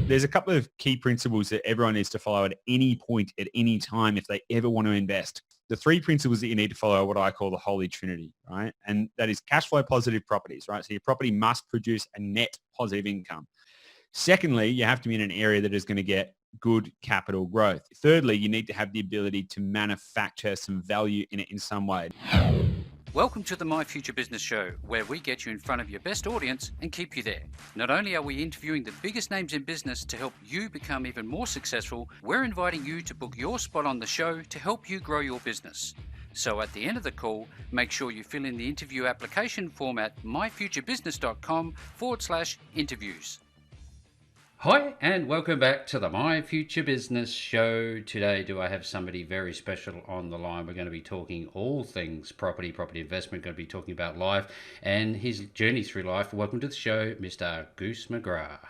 there's a couple of key principles that everyone needs to follow at any point, at any time, if they ever want to invest. The three principles that you need to follow are what I call the Holy Trinity, right? And that is cash flow positive properties, right? So your property must produce a net positive income. Secondly, you have to be in an area that is going to get good capital growth. Thirdly, you need to have the ability to manufacture some value in it in some way. Welcome to the My Future Business Show, where we get you in front of your best audience and keep you there. Not only are we interviewing the biggest names in business to help you become even more successful, we're inviting you to book your spot on the show to help you grow your business. So at the end of the call, make sure you fill in the interview application form at myfuturebusiness.com/interviews. Hi, and welcome back to the My Future Business Show. Today, do I have somebody very special on the line? We're going to be talking all things property investment, going to be talking about life and his journey through life. Welcome to the show, Mr. Goose McGrath.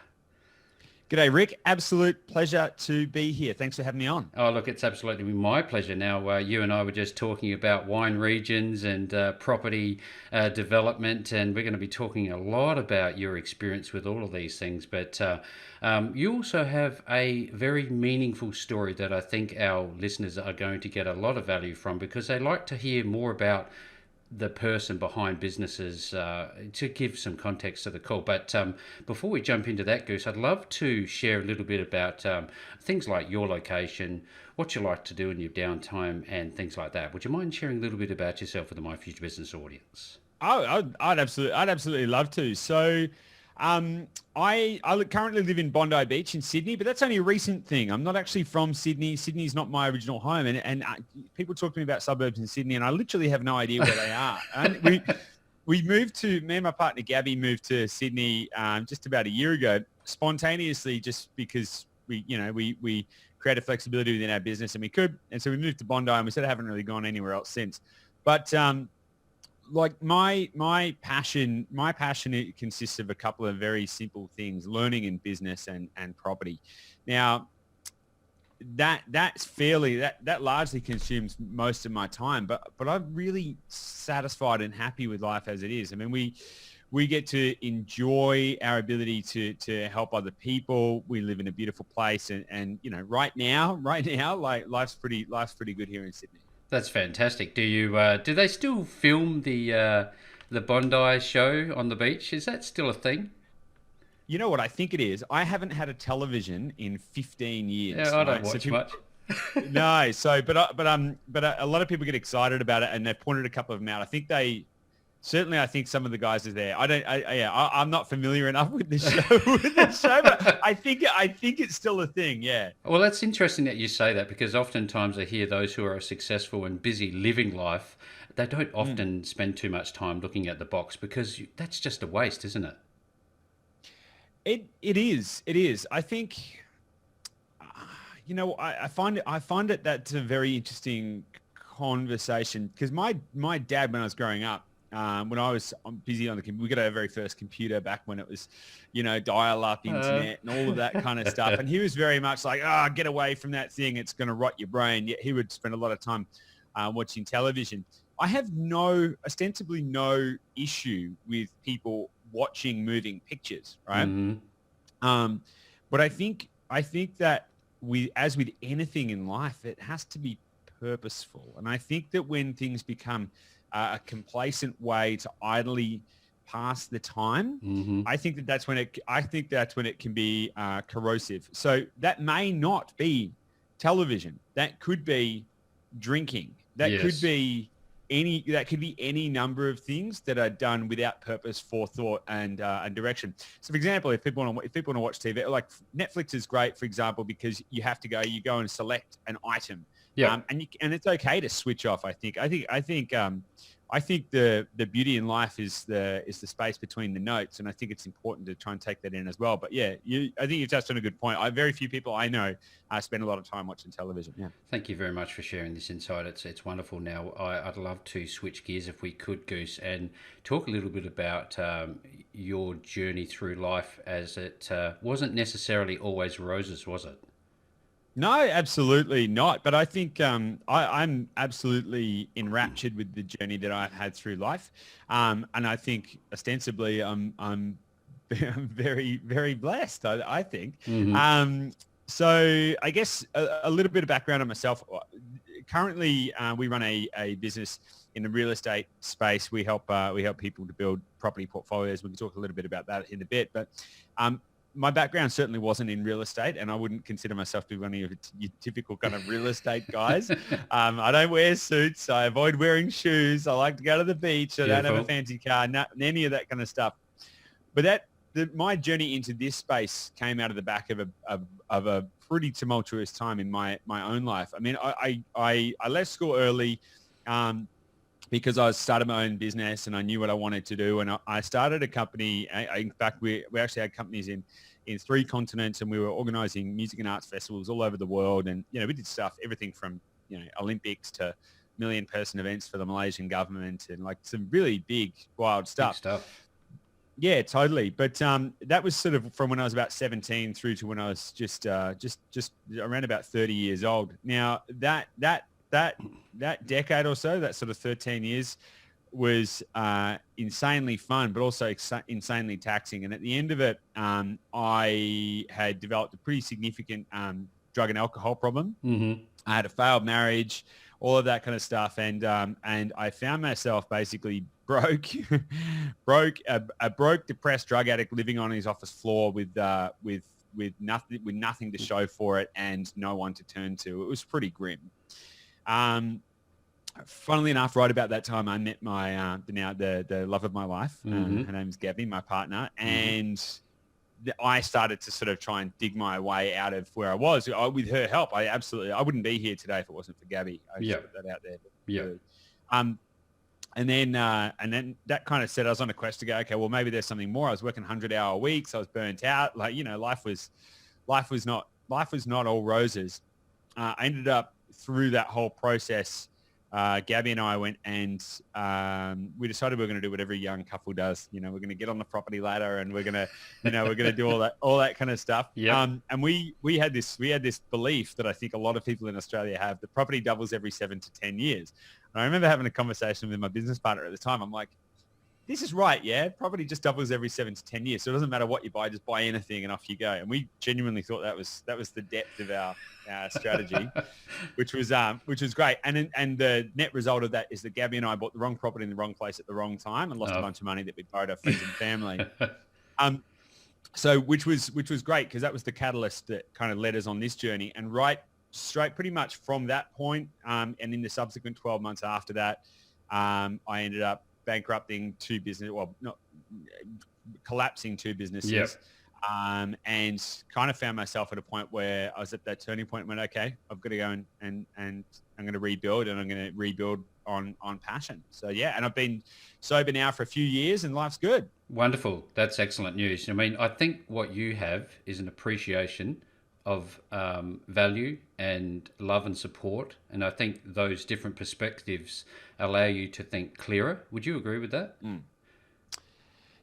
G'day, Rick. Absolute pleasure to be here. Thanks for having me on. Oh, look, it's absolutely my pleasure. Now, you and I were just talking about wine regions and property development, and we're going to be talking a lot about your experience with all of these things. But you also have a very meaningful story that I think our listeners are going to get a lot of value from, because they like to hear more about the person behind businesses, to give some context to the call. But before we jump into that, Goose, I'd love to share a little bit about things like your location, what you like to do in your downtime, and things like that. Would you mind sharing a little bit about yourself with the My Future Business audience? I'd absolutely love to. So I currently live in Bondi Beach in Sydney, but that's only a recent thing. I'm not actually from Sydney. Sydney's not my original home. And people talk to me about suburbs in Sydney, and I literally have no idea where they are. And me and my partner Gabby moved to Sydney just about a year ago, spontaneously, just because we created flexibility within our business and we could. And so we moved to Bondi, and we sort of haven't really gone anywhere else since. But like my passion, it consists of a couple of very simple things: learning in business and property. Now, that largely consumes most of my time, but I'm really satisfied and happy with life as it is. I mean, we get to enjoy our ability to help other people. We live in a beautiful place, and right now, like life's pretty good here in Sydney. That's fantastic. Do they still film the Bondi show on the beach? Is that still a thing? You know what? I think it is. I haven't had a television in 15 years. Yeah, I don't watch much. No. So, but a lot of people get excited about it, and they've pointed a couple of them out. I think some of the guys are there. I'm not familiar enough with this show, but I think it's still a thing. Yeah. Well, that's interesting that you say that, because oftentimes I hear those who are successful and busy living life, they don't often spend too much time looking at the box, because that's just a waste, isn't it? It is. I think, I find it that's a very interesting conversation, because my dad, when I was growing up, when I was busy on we got our very first computer back when it was, dial-up internet and all of that kind of stuff. And he was very much like, get away from that thing. It's going to rot your brain. Yet he would spend a lot of time watching television. I have ostensibly no issue with people watching moving pictures, right? Mm-hmm. But I think that as with anything in life, it has to be purposeful. And I think that when things become a complacent way to idly pass the time, mm-hmm. I think that's when it can be corrosive. So that may not be television. That could be drinking. That could be any number of things that are done without purpose, forethought, and direction. So, for example, if people want to watch TV, like Netflix is great, for example, because you go and select an item. Yeah. And it's okay to switch off. I think the beauty in life is the space between the notes, and I think it's important to try and take that in as well. But yeah, I think you touched on a good point. Very few people I know spend a lot of time watching television. Yeah. Thank you very much for sharing this insight. It's wonderful. Now, I'd love to switch gears if we could, Goose, and talk a little bit about your journey through life, as it wasn't necessarily always roses, was it? No, absolutely not. But I think I'm absolutely enraptured with the journey that I've had through life, and I think ostensibly I'm I'm very, very blessed, I think. Hmm. So I guess a little bit of background on myself. Currently, we run a business in the real estate space. We help people to build property portfolios. We can talk a little bit about that in a bit. But my background certainly wasn't in real estate, and I wouldn't consider myself to be one of your typical kind of real estate guys. I don't wear suits. I avoid wearing shoes. I like to go to the beach. I don't have a Beautiful. fancy car, any of that kind of stuff. But my journey into this space came out of the back of a pretty tumultuous time in my own life. I mean, I left school early because I started my own business and I knew what I wanted to do. And I started a company. In fact, we actually had companies in 3 continents, and we were organizing music and arts festivals all over the world. And, we did stuff, everything from, Olympics to million-person events for the Malaysian government and like some really big, wild stuff. Big stuff. Yeah, totally. But that was sort of from when I was about 17 through to when I was just around about 30 years old. Now that decade or so, that sort of 13 years, was insanely fun, but also insanely taxing. And at the end of it, I had developed a pretty significant drug and alcohol problem. Hmm. I had a failed marriage, all of that kind of stuff, and I found myself basically broke, a broke, depressed drug addict living on his office floor with nothing to show for it and no one to turn to. It was pretty grim. Funnily enough, right about that time, I met my the love of my life. Hmm. Her name's Gabby, my partner, and I started to sort of try and dig my way out of where I was. With her help, I wouldn't be here today if it wasn't for Gabby. I just put that out there. Yeah. And then that kind of said I was on a quest to go, okay, well, maybe there's something more. I was working 100-hour weeks. I was burnt out. Like, life was not all roses. I ended up through that whole process. Gabby and I went and we decided we were going to do what every young couple does. We're going to get on the property ladder and we're going to do all that kind of stuff. Yeah. And we had this belief that I think a lot of people in Australia have, that property doubles every 7 to 10 years. And I remember having a conversation with my business partner at the time. I'm like, this is right, yeah. Property just doubles every 7 to 10 years. So it doesn't matter what you buy, just buy anything and off you go. And we genuinely thought that was the depth of our strategy, which was great. And the net result of that is that Gabby and I bought the wrong property in the wrong place at the wrong time and lost a bunch of money that we'd borrowed our friends and family. So which was great, because that was the catalyst that kind of led us on this journey. And straight pretty much from that point, and in the subsequent 12 months after that, I ended up bankrupting 2 business, well, not collapsing 2 businesses. Yep. And kind of found myself at a point where I was at that turning point and went, okay, I've got to go and I'm going to rebuild, and I'm going to rebuild on passion. So yeah, and I've been sober now for a few years and life's good. Wonderful. That's excellent news. I mean, I think what you have is an appreciation of value and love and support. And I think those different perspectives allow you to think clearer. Would you agree with that?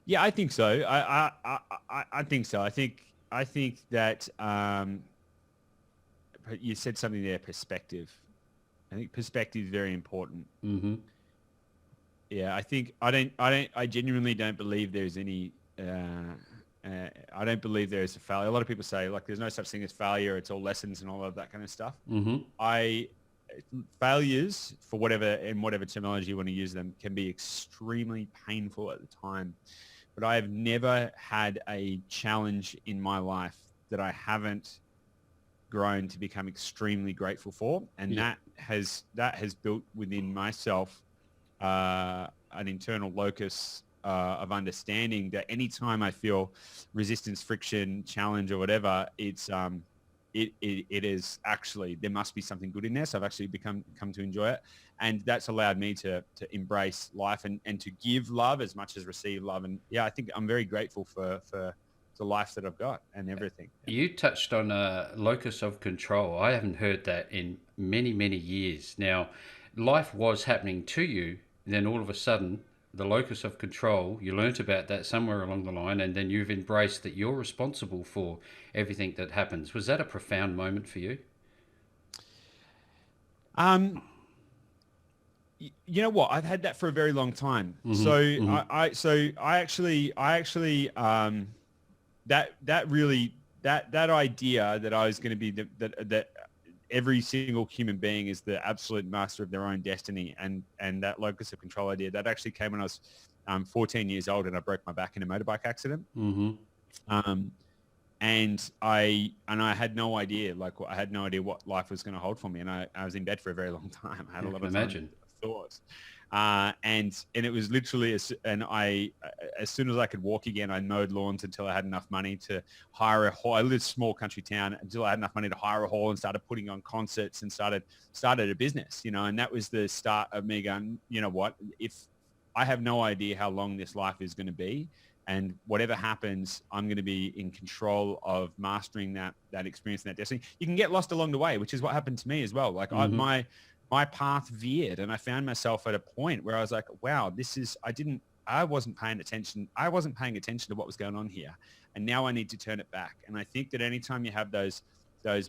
Yeah, I think so. I think so. I think that you said something there, perspective. I think perspective is very important. Mm-hmm. Yeah, I genuinely don't believe there's any, I don't believe there is a failure. A lot of people say, like, there's no such thing as failure. It's all lessons and all of that kind of stuff. Mm-hmm. Failures, for whatever terminology you want to use them, can be extremely painful at the time. But I have never had a challenge in my life that I haven't grown to become extremely grateful for. And that has built within myself an internal locus of understanding that anytime I feel resistance, friction, challenge, or whatever, it is actually, there must be something good in there. So I've actually come to enjoy it. And that's allowed me to embrace life and to give love as much as receive love. And yeah, I think I'm very grateful for the life that I've got and everything. You touched on a locus of control. I haven't heard that in many, many years. Now, life was happening to you, and then all of a sudden, the locus of control, you learnt about that somewhere along the line, and then you've embraced that you're responsible for everything that happens. Was that a profound moment for you? You know what? I've had that for a very long time. Mm-hmm. So Mm-hmm. I actually that idea that I was going to be that every single human being is the absolute master of their own destiny, and that locus of control idea, that actually came when I was 14 years old, and I broke my back in a motorbike accident. Mm-hmm. And I had no idea, I had no idea what life was going to hold for me. And I was in bed for a very long time. I had a lot of time thoughts. And it was literally, as soon as I could walk again, I mowed lawns until I had enough money to hire a hall. I lived in a small country town until I had enough money to hire a hall, and started putting on concerts, and started a business, and that was the start of me going, you know what, if I have no idea how long this life is going to be, and whatever happens, I'm going to be in control of mastering that experience and that destiny. You can get lost along the way, which is what happened to me as well. Like Mm-hmm. my path veered, and I found myself at a point where I was like, wow, I wasn't paying attention. I wasn't paying attention to what was going on here. And now I need to turn it back. And I think that anytime you have those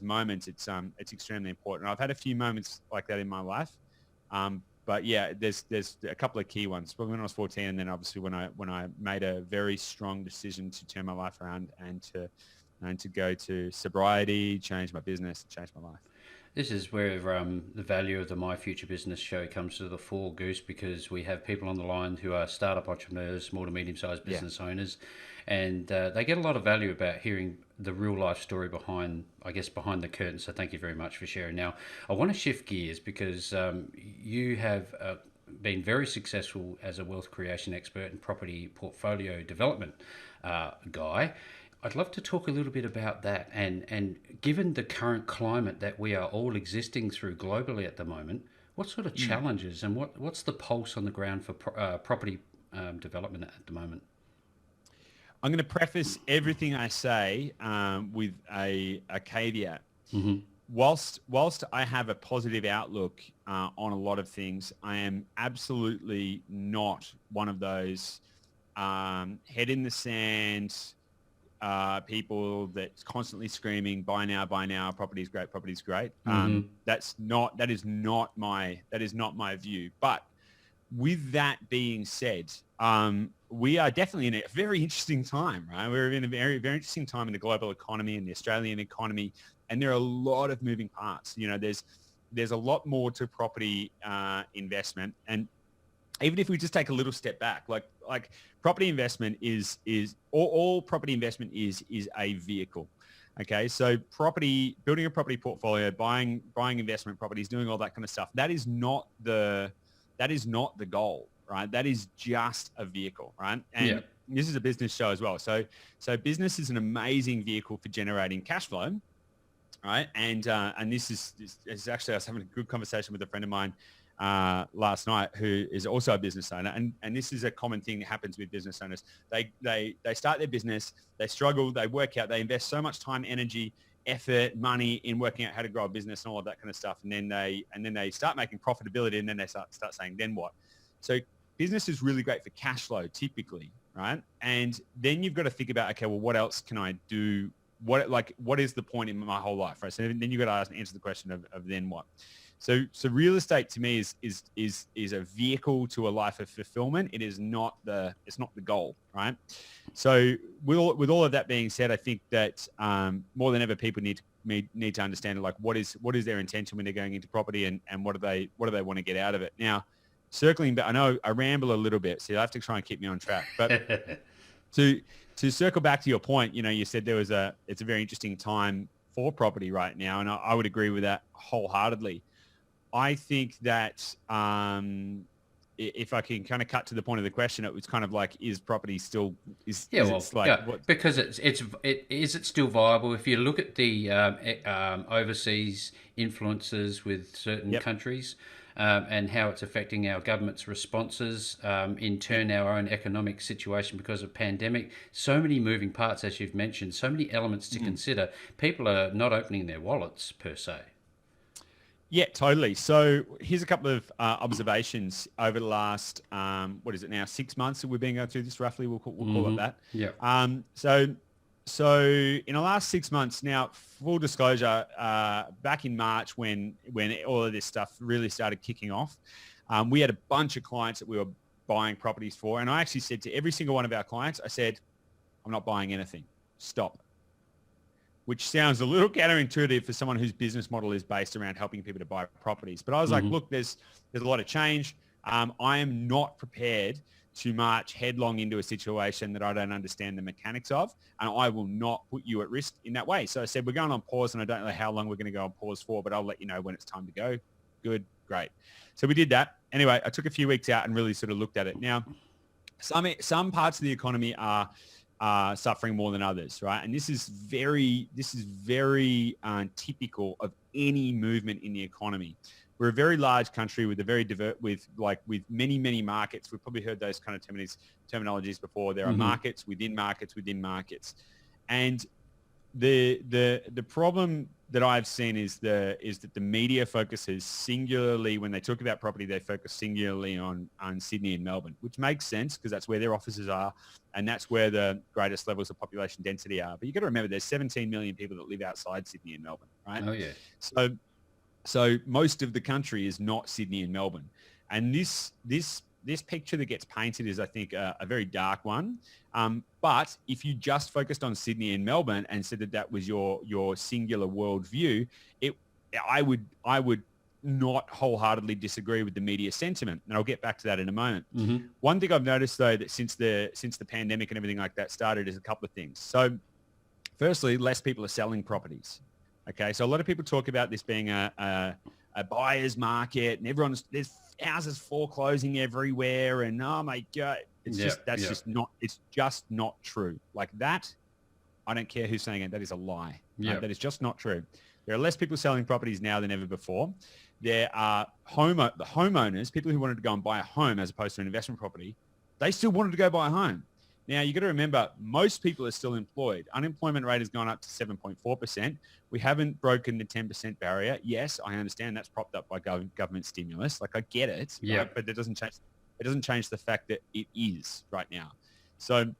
moments, it's extremely important. I've had a few moments like that in my life. But yeah, there's a couple of key ones. When I was 14, and then obviously when I made a very strong decision to turn my life around, and to go to sobriety, change my business, change my life. This is where the value of the My Future Business show comes to the fore, Goose, because we have people on the line who are startup entrepreneurs, small to medium-sized business owners, and they get a lot of value about hearing the real life story behind the curtain. So thank you very much for sharing. Now, I want to shift gears because you have been very successful as a wealth creation expert and property portfolio development guy. I'd love to talk a little bit about that, and given the current climate that we are all existing through globally at the moment, what sort of challenges and what's the pulse on the ground for property development at the moment? I'm going to preface everything I say with a caveat. Mm-hmm. Whilst I have a positive outlook on a lot of things, I am absolutely not one of those head in the sand people that's constantly screaming, buy now, property's great, property's great. Mm-hmm. That is not my view. But with that being said, we are definitely in a very interesting time, right? We're in a very, very interesting time in the global economy and the Australian economy, and there are a lot of moving parts. There's a lot more to property investment, and even if we just take a little step back, like property investment is all property investment is a vehicle. Okay, so building a property portfolio, buying investment properties, doing all that kind of stuff, that is not the goal, right? That is just a vehicle, right? And this is a business show as well. So business is an amazing vehicle for generating cash flow, right? And this is actually, I was having a good conversation with a friend of mine last night, who is also a business owner, and this is a common thing that happens with business owners. They start their business, they struggle, they work out, they invest so much time, energy, effort, money in working out how to grow a business and all of that kind of stuff, and then they start making profitability, and then they start saying, then what? So business is really great for cash flow typically, right? And then you've got to think about, okay, well, what else can I do? What is the point in my whole life, right? So then you've got to answer the question of then what? So real estate to me is a vehicle to a life of fulfillment. It is it's not the goal, right? So with all of that being said, I think that more than ever, people need to understand, like, what is their intention when they're going into property, and what do they want to get out of it. Now, circling back, I know I ramble a little bit, so you have to try and keep me on track. But to circle back to your point, you said it's a very interesting time for property right now, and I would agree with that wholeheartedly. I think that if I can kind of cut to the point of the question, it was kind of like, is property still because is it still viable? If you look at the overseas influences with certain countries, and how it's affecting our government's responses, in turn our own economic situation because of pandemic, so many moving parts, as you've mentioned, so many elements to consider. People are not opening their wallets per se. Yeah, totally. So here's a couple of observations over the last, 6 months that we've been going through this, roughly, we'll call it that. Yeah. So in the last 6 months now, full disclosure, back in March when all of this stuff really started kicking off, we had a bunch of clients that we were buying properties for. And I actually said to every single one of our clients, I said, I'm not buying anything. stop. Which sounds a little counterintuitive for someone whose business model is based around helping people to buy properties. But I was like, look, there's a lot of change. I am not prepared to march headlong into a situation that I don't understand the mechanics of, and I will not put you at risk in that way. So I said, we're going on pause, and I don't know how long we're going to go on pause for, but I'll let you know when it's time to go. Good, great. So we did that. Anyway, I took a few weeks out and really sort of looked at it. Now, some parts of the economy are suffering more than others, right? And this is very typical of any movement in the economy. We're a very large country with a very with many markets. We've probably heard those kind of terminologies before. There are markets within markets within markets, and the problem that I've seen is that the media focuses singularly, when they talk about property, they focus singularly on Sydney and Melbourne, which makes sense because that's where their offices are and that's where the greatest levels of population density are. But you got to remember there's 17 million people that live outside Sydney and Melbourne, right? Oh yeah. So most of the country is not Sydney and Melbourne. And this picture that gets painted is, I think, a very dark one. But if you just focused on Sydney and Melbourne and said that was your singular worldview, I would not wholeheartedly disagree with the media sentiment. And I'll get back to that in a moment. One thing I've noticed, though, that since the pandemic and everything like that started is a couple of things. So firstly, less people are selling properties. Okay, so a lot of people talk about this being a buyer's market, and there's houses foreclosing everywhere, and oh my god, it's just not true. Like that, I don't care who's saying it. That is a lie. Yeah, that is just not true. There are less people selling properties now than ever before. There are the homeowners, people who wanted to go and buy a home as opposed to an investment property. They still wanted to go buy a home. Now, you got to remember, most people are still employed. Unemployment rate has gone up to 7.4%. We haven't broken the 10% barrier. Yes, I understand that's propped up by government stimulus. Like, I get it, right? But it doesn't change the fact that it is right now. So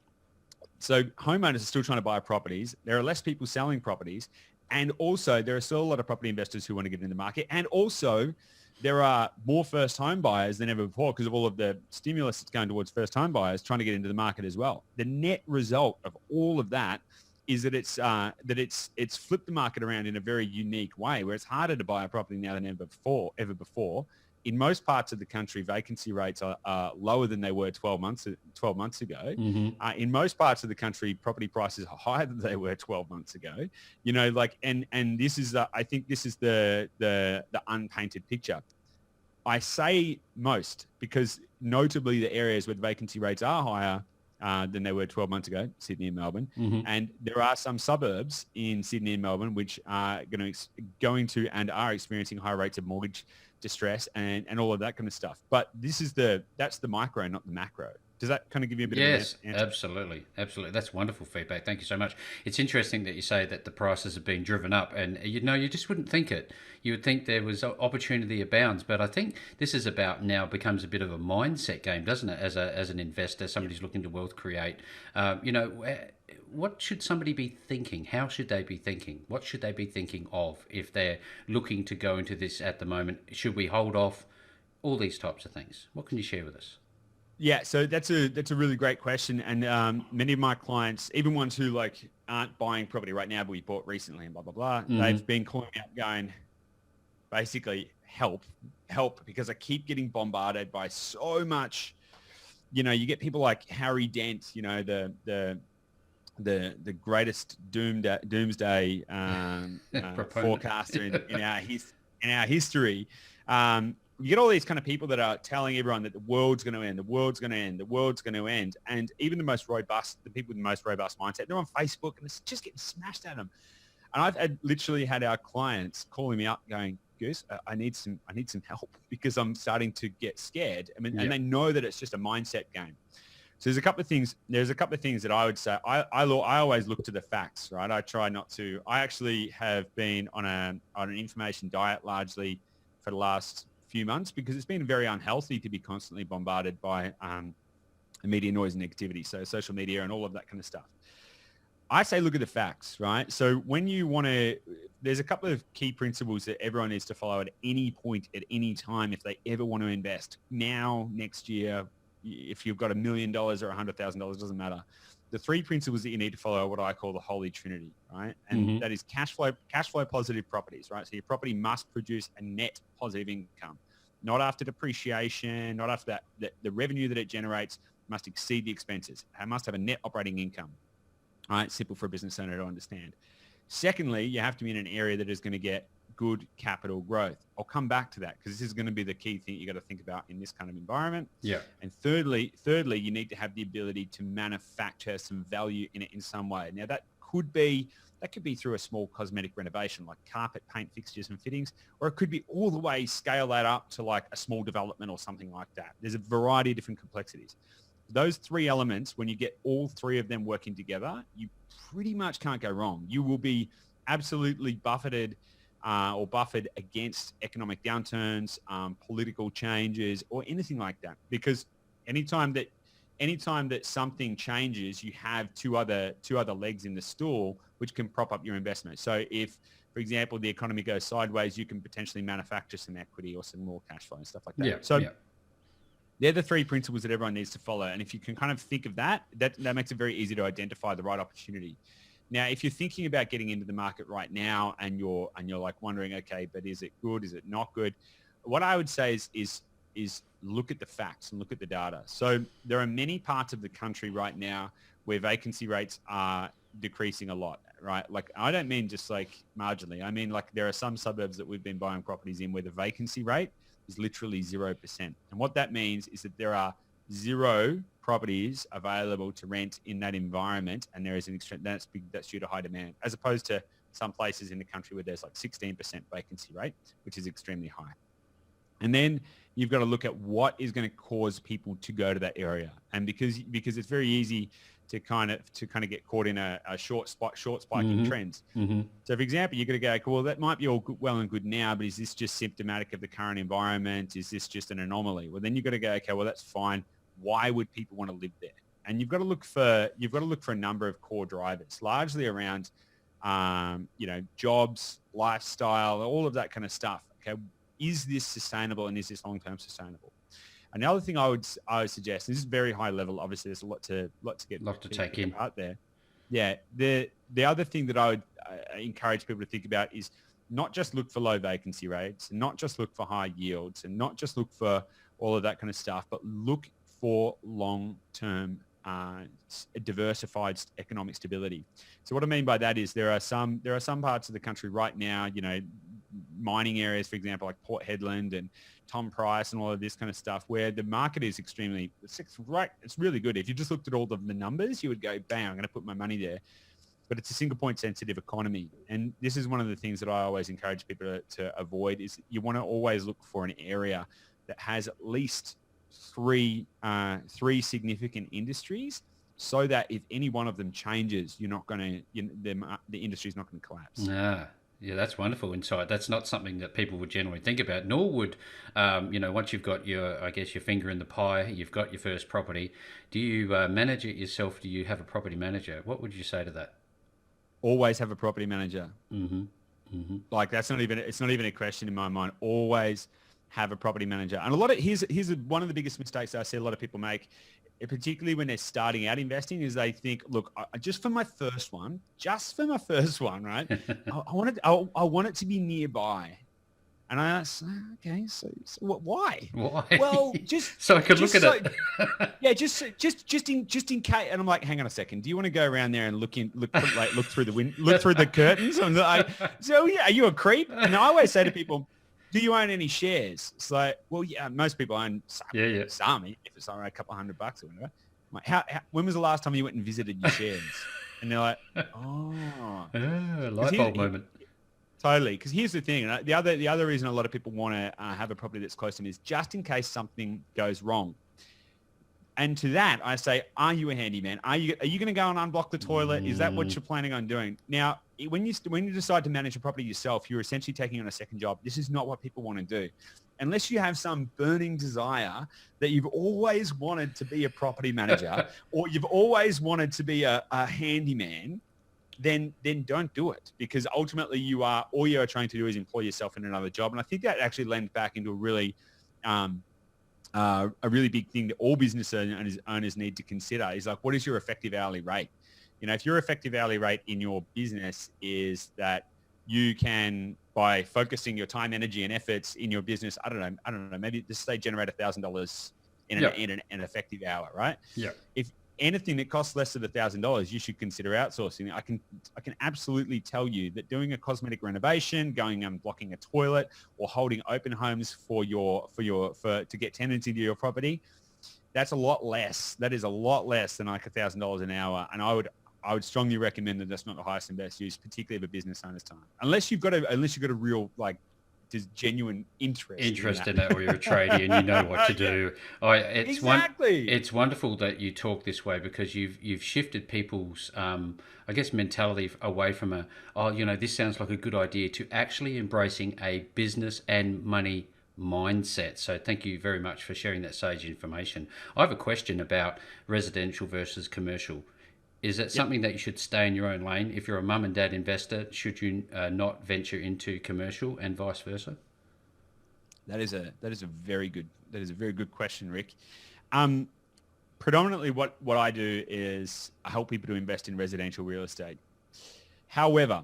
homeowners are still trying to buy properties. There are less people selling properties. And also, there are still a lot of property investors who want to get in the market. And also, there are more first home buyers than ever before because of all of the stimulus that's going towards first home buyers trying to get into the market as well. The net result of all of that is that it's flipped the market around in a very unique way, where it's harder to buy a property now than ever before. In most parts of the country, vacancy rates are lower than they were 12 months ago. In most parts of the country, property prices are higher than they were 12 months ago. You know, like, and this is I think this is the unpainted picture. I say most because notably the areas where the vacancy rates are higher than they were 12 months ago, Sydney and Melbourne. And there are some suburbs in Sydney and Melbourne which are going to and are experiencing high rates of mortgage distress and all of that kind of stuff. But that's the micro, not the macro. Does that kind of give you a bit of an answer? Yes, absolutely. That's wonderful feedback. Thank you so much. It's interesting that you say that the prices have been driven up, and you just wouldn't think it. You would think there was opportunity abounds, but I think this is about now becomes a bit of a mindset game, doesn't it? As an investor, somebody's looking to wealth create. What should somebody be thinking? How should they be thinking? What should they be thinking of if they're looking to go into this at the moment? Should we hold off? All these types of things. What can you share with us? Yeah, so that's a really great question, and many of my clients, even ones who aren't buying property right now, but we bought recently and blah blah blah, they've been calling me up, going, basically, help, because I keep getting bombarded by so much. You get people like Harry Dent, the greatest doomsday forecaster in our history. You get all these kind of people that are telling everyone that the world's going to end, the world's going to end, the world's going to end. And even the people with the most robust mindset, they're on Facebook and it's just getting smashed at them. And I've literally had our clients calling me up going, Goose, I need some help because I'm starting to get scared. I mean, and they know that it's just a mindset game. So there's a couple of things that I would say. I always look to the facts, right? I try not to. I actually have been on an information diet largely for the last few months because it's been very unhealthy to be constantly bombarded by media noise and negativity, so social media and all of that kind of stuff. I say look at the facts, right? So when you want to, there's a couple of key principles that everyone needs to follow at any point, at any time, if they ever want to invest now, next year, if you've got $1 million or $100,000, doesn't matter. the three principles that you need to follow are what I call the Holy Trinity, right? And that is cash flow positive properties, right? So your property must produce a net positive income, not after depreciation, not after that the revenue that it generates must exceed the expenses. It must have a net operating income, right? Simple for a business owner to understand. Secondly, you have to be in an area that is going to get good capital growth. I'll come back to that because this is going to be the key thing you got to think about in this kind of environment. Yeah. And thirdly, you need to have the ability to manufacture some value in it in some way. Now that could be through a small cosmetic renovation like carpet, paint, fixtures and fittings, or it could be all the way scale that up to like a small development or something like that. There's a variety of different complexities. Those three elements, when you get all three of them working together, you pretty much can't go wrong. You will be absolutely buffered against economic downturns, political changes, or anything like that. Because anytime that something changes, you have two other legs in the stool which can prop up your investment. So if, for example, the economy goes sideways, you can potentially manufacture some equity or some more cash flow and stuff like that. They're the three principles that everyone needs to follow. And if you can kind of think of that makes it very easy to identify the right opportunity. Now, if you're thinking about getting into the market right now and you're like wondering, okay, but is it good? Is it not good? What I would say is look at the facts and look at the data. So there are many parts of the country right now where vacancy rates are decreasing a lot, right? Like, I don't mean just like marginally. I mean, like there are some suburbs that we've been buying properties in where the vacancy rate is literally 0%. And what that means is that there are 0 properties available to rent in that environment, and there is an extreme that's due to high demand, as opposed to some places in the country where there's like 16% vacancy rate, which is extremely high. And then you've got to look at what is going to cause people to go to that area, and because it's very easy to kind of get caught in a short spiking trends. So, for example, you're going to go, well, that might be all good, well and good now, but is this just symptomatic of the current environment? Is this just an anomaly? Well, then you've got to go, okay, well, that's fine. Why would people want to live there? And you've got to look for a number of core drivers, largely around, jobs, lifestyle, all of that kind of stuff. Okay, is this sustainable and is this long-term sustainable? Another thing I would suggest, and this is very high level, obviously there's a lot to take in out there. Yeah, the other thing that I would encourage people to think about is not just look for low vacancy rates, and not just look for high yields, and not just look for all of that kind of stuff, but look for long-term diversified economic stability. So what I mean by that is there are some parts of the country right now, mining areas, for example, like Port Hedland and Tom Price and all of this kind of stuff, where the market is it's really good. If you just looked at all of the numbers, you would go, bang, I'm going to put my money there. But it's a single point sensitive economy. And this is one of the things that I always encourage people to avoid is you want to always look for an area that has at least three significant industries, so that if any one of them changes, the industry's not going to collapse. Yeah, that's wonderful insight. That's not something that people would generally think about, nor would, once you've got your finger in the pie, you've got your first property, do you manage it yourself? Do you have a property manager? What would you say to that? Always have a property manager. Like it's not even a question in my mind. Always have a property manager. And here's one of the biggest mistakes I see a lot of people make, particularly when they're starting out investing, is they think, look, just for my first one, right? I want it to be nearby. And I ask, okay, so why? Why? Well, just so I could look at it. Yeah, just in case. And I'm like, hang on a second. Do you want to go around there and look through the curtains? I'm like, so yeah, are you a creep? And I always say to people, do you own any shares? It's like, well, yeah, most people own some. Yeah. Some, if it's around a couple $100 or whatever. I'm like, when was the last time you went and visited your shares? And they're like, light bulb moment. Totally. Because here's the thing. The other reason a lot of people want to have a property that's close to them is just in case something goes wrong. And to that, I say, are you a handyman? Are you going to go and unblock the toilet? Is that what you're planning on doing? Now, when you decide to manage a property yourself, you're essentially taking on a second job. This is not what people want to do. Unless you have some burning desire that you've always wanted to be a property manager or you've always wanted to be a handyman, then don't do it, because ultimately all you're trying to do is employ yourself in another job. And I think that actually lends back into a really a really big thing that all business owners need to consider is like, what is your effective hourly rate? If your effective hourly rate in your business is that you can, by focusing your time, energy, and efforts in your business, I don't know, maybe just say generate $1,000 in an effective hour, right? Yeah. If anything that costs less than $1,000, you should consider outsourcing. I can absolutely tell you that doing a cosmetic renovation, going and blocking a toilet, or holding open homes to get tenants into your property, that's a lot less. That is a lot less than like $1,000 an hour. And I would strongly recommend that that's not the highest and best use, particularly of a business owner's time, unless you've got a real just genuine interest in that, or you're a tradie and you know what to do. Exactly. It's wonderful that you talk this way, because you've shifted people's I guess mentality away from this sounds like a good idea, to actually embracing a business and money mindset. So thank you very much for sharing that sage information. I have a question about residential versus commercial. Is it something that you should stay in your own lane? If you're a mum and dad investor, should you not venture into commercial, and vice versa? That is a very good question, Rick. Predominantly what I do is I help people to invest in residential real estate. However,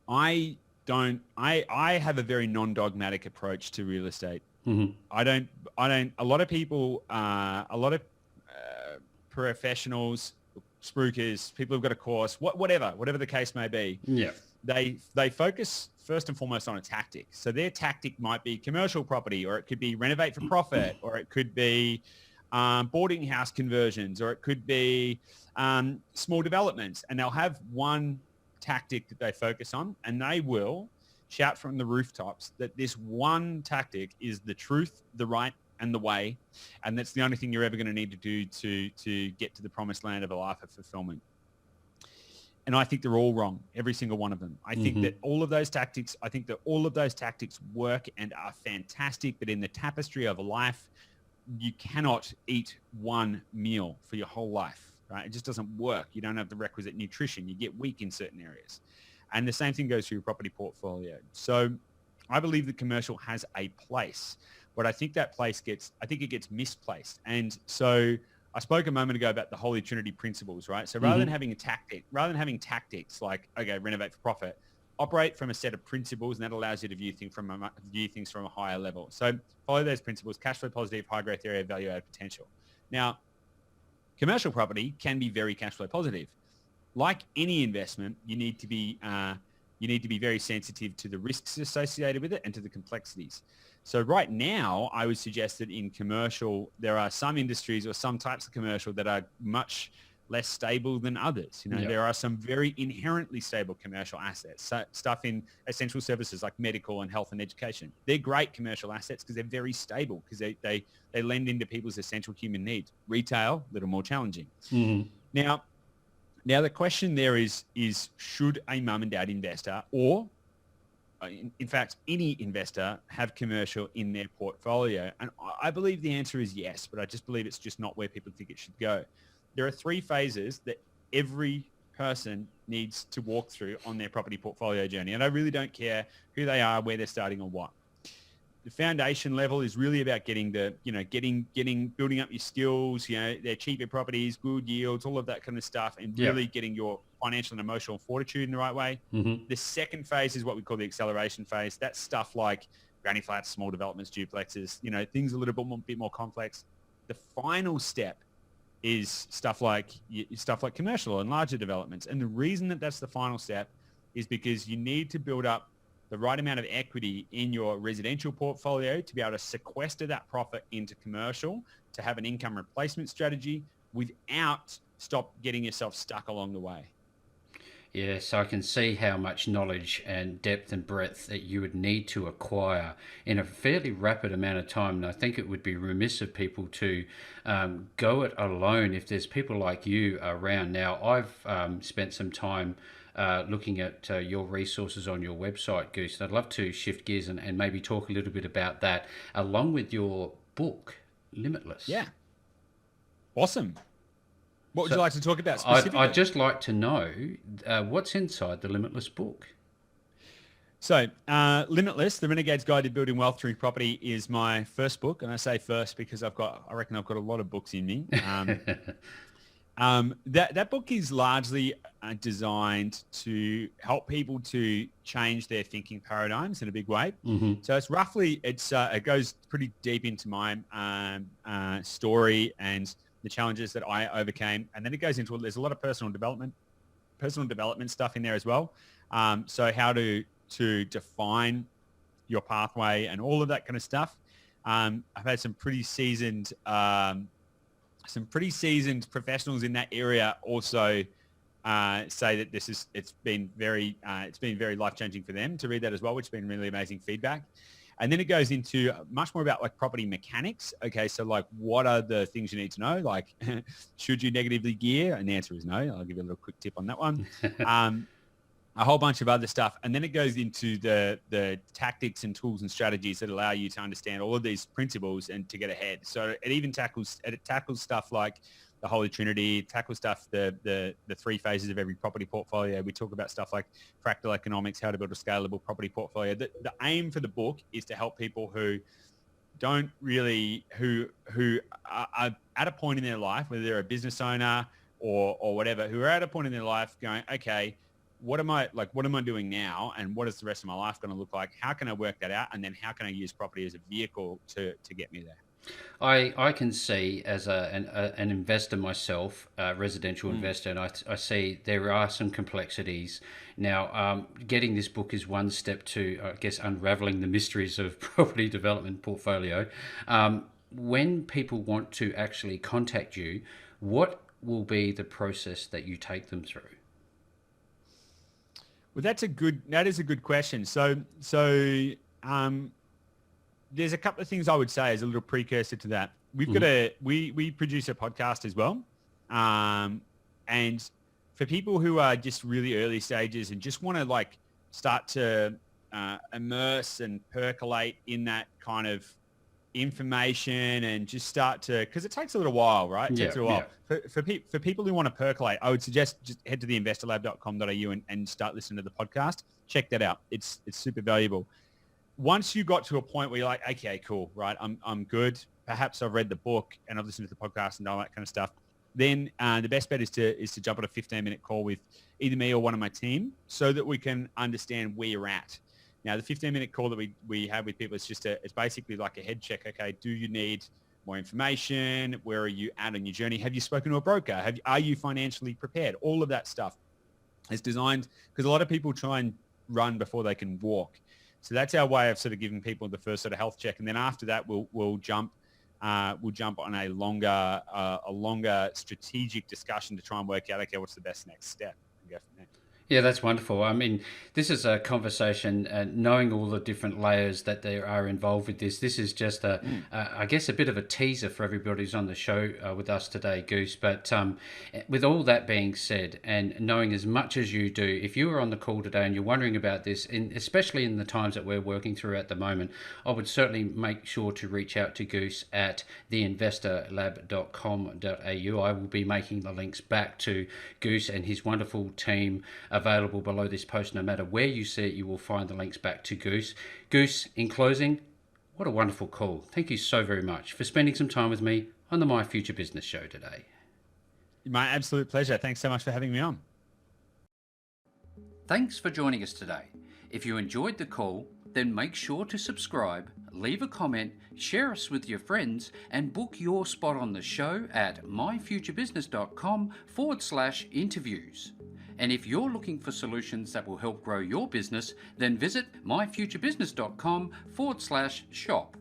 I have a very non-dogmatic approach to real estate. Mm-hmm. A lot of people, professionals, spruikers, people who've got a course, whatever the case may be. Yeah. They focus first and foremost on a tactic. So their tactic might be commercial property, or it could be renovate for profit, or it could be boarding house conversions, or it could be small developments. And they'll have one tactic that they focus on, and they will shout from the rooftops that this one tactic is the truth, the right, and the way, and that's the only thing you're ever going to need to do to get to the promised land of a life of fulfillment. And I think they're all wrong, every single one of them. I think that all of those tactics work and are fantastic, but in the tapestry of a life, you cannot eat one meal for your whole life, right? It just doesn't work. You don't have the requisite nutrition. You get weak in certain areas. And the same thing goes for your property portfolio. So I believe that commercial has a place, but I think that place gets misplaced. And so I spoke a moment ago about the Holy Trinity principles, right? So rather than having tactics like, okay, renovate for profit, operate from a set of principles, and that allows you to view things from a higher level. So follow those principles: cash flow positive, high growth area, value added potential. Now, commercial property can be very cash flow positive. Like any investment, you need to be very sensitive to the risks associated with it and to the complexities. So right now, I would suggest that in commercial, there are some industries or some types of commercial that are much less stable than others. There are some very inherently stable commercial assets, so stuff in essential services like medical and health and education. They're great commercial assets because they're very stable, because they lend into people's essential human needs. Retail, a little more challenging. Mm-hmm. Now the question there is should a mum and dad investor, or in fact, any investor, have commercial in their portfolio? And I believe the answer is yes, but I just believe it's just not where people think it should go. There are 3 phases that every person needs to walk through on their property portfolio journey. And I really don't care who they are, where they're starting, or what. The foundation level is really about building up your skills, they're cheaper properties, good yields, all of that kind of stuff, and really getting your financial and emotional fortitude in the right way. Mm-hmm. The second phase is what we call the acceleration phase. That's stuff like granny flats, small developments, duplexes, things a little bit more complex. The final step is stuff like commercial and larger developments. And the reason that that's the final step is because you need to build up the right amount of equity in your residential portfolio to be able to sequester that profit into commercial, to have an income replacement strategy without getting yourself stuck along the way. Yeah, so I can see how much knowledge and depth and breadth that you would need to acquire in a fairly rapid amount of time. And I think it would be remiss of people to go it alone if there's people like you around. Now, I've spent some time looking at your resources on your website, Goose. And I'd love to shift gears and maybe talk a little bit about that, along with your book, Limitless. Yeah. Awesome. What would you like to talk about specifically? I'd just like to know what's inside the Limitless book. So, Limitless, The Renegade's Guide to Building Wealth Through Property is my first book. And I say first because I reckon I've got a lot of books in me. That book is largely designed to help people to change their thinking paradigms in a big way. So it goes pretty deep into my story and the challenges that I overcame. And then it goes into, there's a lot of personal development stuff in there as well. So how to define your pathway and all of that kind of stuff. I've had some pretty seasoned professionals in that area also say that it's been very life-changing for them to read that as well, which has been really amazing feedback. And then it goes into much more about like property mechanics. Okay, so like what are the things you need to know? Like, should you negatively gear? And the answer is no. I'll give you a little quick tip on that one. A whole bunch of other stuff. And then it goes into the tactics and tools and strategies that allow you to understand all of these principles and to get ahead. So it tackles stuff like the Holy Trinity, tackles stuff, the three phases of every property portfolio. We talk about stuff like fractal economics, how to build a scalable property portfolio. The aim for the book is to help people who are at a point in their life, whether they're a business owner or whatever, who are at a point in their life going, okay, what am I doing now? And what is the rest of my life going to look like? How can I work that out? And then how can I use property as a vehicle to get me there? I can see as an investor myself, a residential investor, and I see there are some complexities. Now, getting this book is one step to, I guess, unraveling the mysteries of property development portfolio. When people want to actually contact you, what will be the process that you take them through? Well, that is a good question. So there's a couple of things I would say as a little precursor to that. We've got we produce a podcast as well. And for people who are just really early stages and just want to like start to immerse and percolate in that kind of information and just start to, because it takes a little while, right? It takes a while. For people who want to percolate, I would suggest just head to the investorlab.com.au and start listening to the podcast. Check that out. It's super valuable. Once you got to a point where you're like, okay, cool, right? I'm good. Perhaps I've read the book and I've listened to the podcast and all that kind of stuff. Then the best bet is to jump on a 15-minute call with either me or one of my team so that we can understand where you're at. Now, the 15-minute call that we have with people, it's basically like a head check. Okay, do you need more information? Where are you at on your journey? Have you spoken to a broker? Are you financially prepared? All of that stuff is designed because a lot of people try and run before they can walk. So that's our way of sort of giving people the first sort of health check, and then after that, we'll jump on a longer strategic discussion to try and work out, okay, what's the best next step, and go from there. Yeah, that's wonderful. I mean, this is a conversation, knowing all the different layers that there are involved with this. This is just I guess, a bit of a teaser for everybody who's on the show with us today, Goose. But with all that being said, and knowing as much as you do, if you were on the call today and you're wondering about this, especially in the times that we're working through at the moment, I would certainly make sure to reach out to Goose at theinvestorlab.com.au. I will be making the links back to Goose and his wonderful team available below this post. No matter where you see it, you will find the links back to Goose. Goose, in closing, what a wonderful call. Thank you so very much for spending some time with me on the My Future Business show today. My absolute pleasure. Thanks so much for having me on. Thanks for joining us today. If you enjoyed the call, then make sure to subscribe, leave a comment, share us with your friends, and book your spot on the show at myfuturebusiness.com/interviews. And if you're looking for solutions that will help grow your business, then visit myfuturebusiness.com/shop.